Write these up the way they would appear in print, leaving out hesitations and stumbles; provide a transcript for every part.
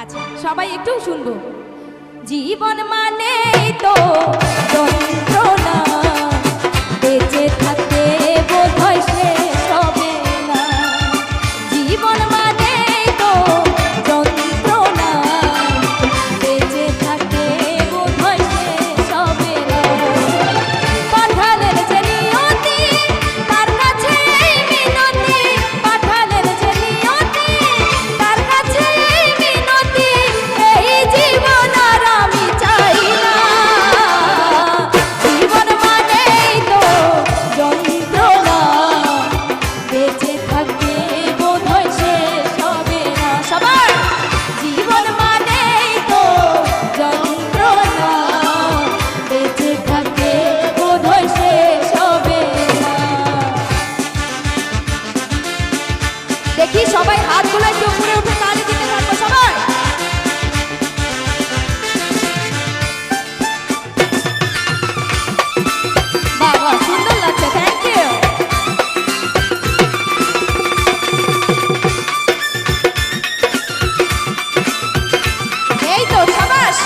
আচ্ছা সবাই একটু শুনবো। জীবন মানে তো যন্ত্রণা, বেঁচে থাকতে বোধহয় শেষ হবে না। জীবন মানে তো যন্ত্রণা, বেঁচে থাকতে বোধহয় শেষ হবে না। পাঠালের যে নিয়তি, তার কাছে এই মিনতি, পাঠালের যে নিয়তি, তার কাছে এই মিনতি, এই জীবন আর আমি চাই না। জীবন মানেই তো যন্ত্রণা, বেঁচে থাকতে বোধহয় শেষ হবে না। সবার জীবন মানেই তো যন্ত্রণা, বেঁচে থাকতে বোধহয় শেষ হবে না। দেখি সবাই হাতগুলো একটু উপরে উঠে তালি দিতে থাকবো সবাই। বাহ বাহ, সুন্দর লাগছে, থ্যাংক ইউ। এই তো সাবাস।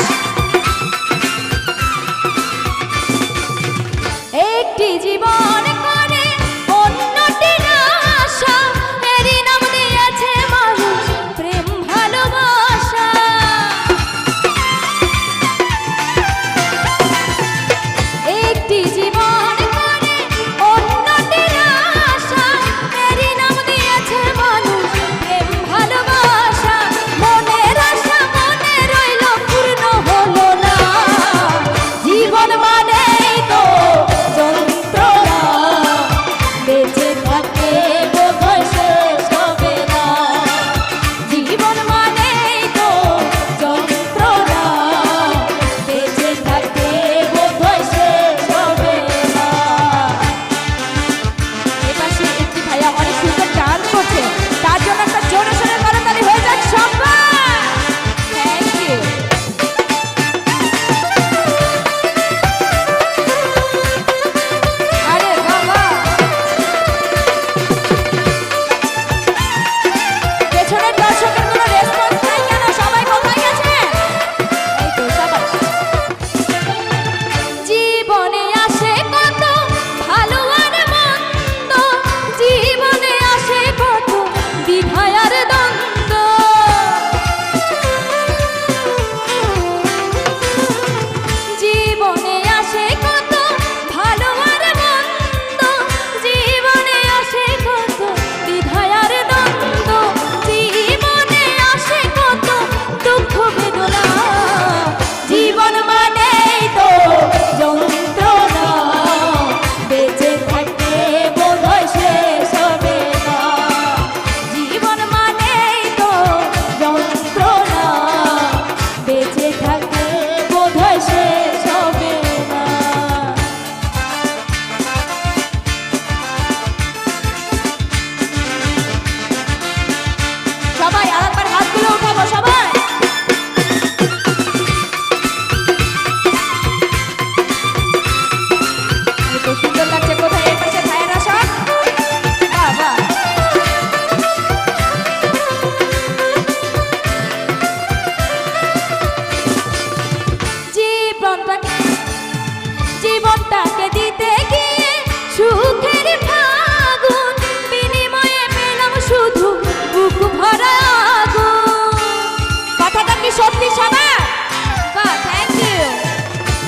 একটি জীবন করে অন্যটির আশা, এরই নাম দিয়েছে মানুষ প্রেম ভালোবাসা। একটি জীবন করে অন্যটির আশা, এরই নাম দিয়েছে মানুষ প্রেম ভালোবাসা। মনের আশা মনে রইল, পূর্ণ হলো না। জীবন মানেই তো যন্ত্রণা, বেঁচে থাকতে বোধহয় শেষ হবে না। জীবন মানেই তো যন্ত্রণা, বেঁচে থাকতে বোধহয় শেষ হবে না। এপাশে একটি ভাইয়া অনেক সুন্দর গান করছে, তার জন্য একটা জোরে সোরে করতালি হয়ে যাক সবাই। Thank you. আরে বাবা, পেছনের দর্শকের কোনো রেসপন্স নাই কেন? সবাই কোথায় গেছে? এই তো সাবাস। জীবনে আসে কত ভালো আর মন্দ, জীবনে আসে কত দ্বিধা আর দ্বন্দ্ব। জীবনে আসে কত ভালো আর মন্দ, জীবনে আসে কত দ্বিধা আর দ্বন্দ্ব। জীবনে আসে কত দুঃখ বেদনা। জীবন মানেই তো যন্ত্রণা, বেঁচে থাকতে বোধহয় শেষ হবে না। জীবন মানেই তো যন্ত্রণা, বেঁচে থাকতে বোধহয় শেষ হবে না। সবাই আরেকবার হাতগুলো উঠাবো সবাই। এই তো সুন্দর লাগছে, কোথায় এর পাশে ভাইয়েরা সব? বাহ বাহ। জীবনটাকে দিতে গিয়ে সুখের ফাগুন, বিনিময়ে পেলাম শুধু বুক ভরা আগুন। কথাটা কি সত্যি সবার? বাহ, থ্যাংক ইউ।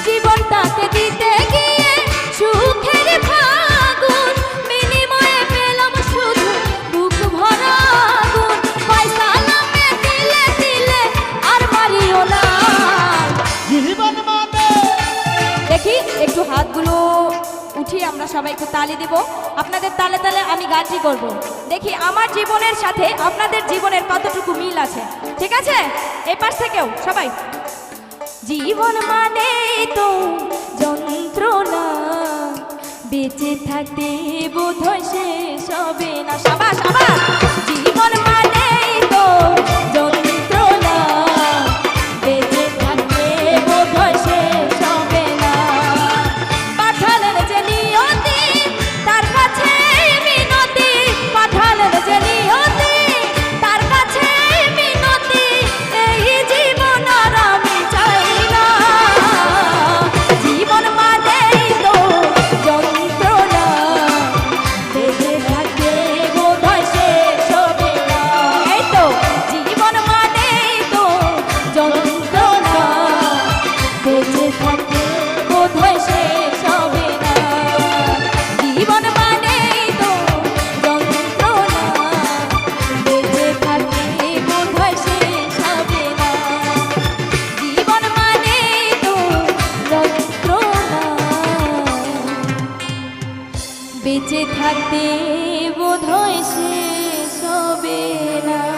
জীবনটাকে দিতে গিয়ে সুখের ফাগুন, বিনিময়ে পেলাম শুধু বুক ভরা আগুন। পয়সা নামে দিলে দিলে আর মারিও না। জীবন মানে দেখি একটু হাতগুলো উঠিয়ে আমরা সবাই একটু তালি দিব। আপনাদের তালে তালে আমি গানটি করব। দেখি আমার জীবনের সাথে আপনাদের জীবনের কতটুকু মিল আছে, ঠিক আছে? এই পাশ থেকেও সবাই। জীবন মানে তো যন্ত্রণা, বেঁচে থাকতে বোধহয় শেষ হবে না। সাবাস সাবাস। জীবন মানে তো যন্ত্রণা, বেঁচে থাকতে বোধহয় শেষ হবে না। পাঠালের যে নিয়তি, তার কাছে এই মিনতি, পাঠালের যে নিয়তি, তার কাছে এই মিনতি, এই বেঁচে থাকতে বোধ হয় শেষ হবে না।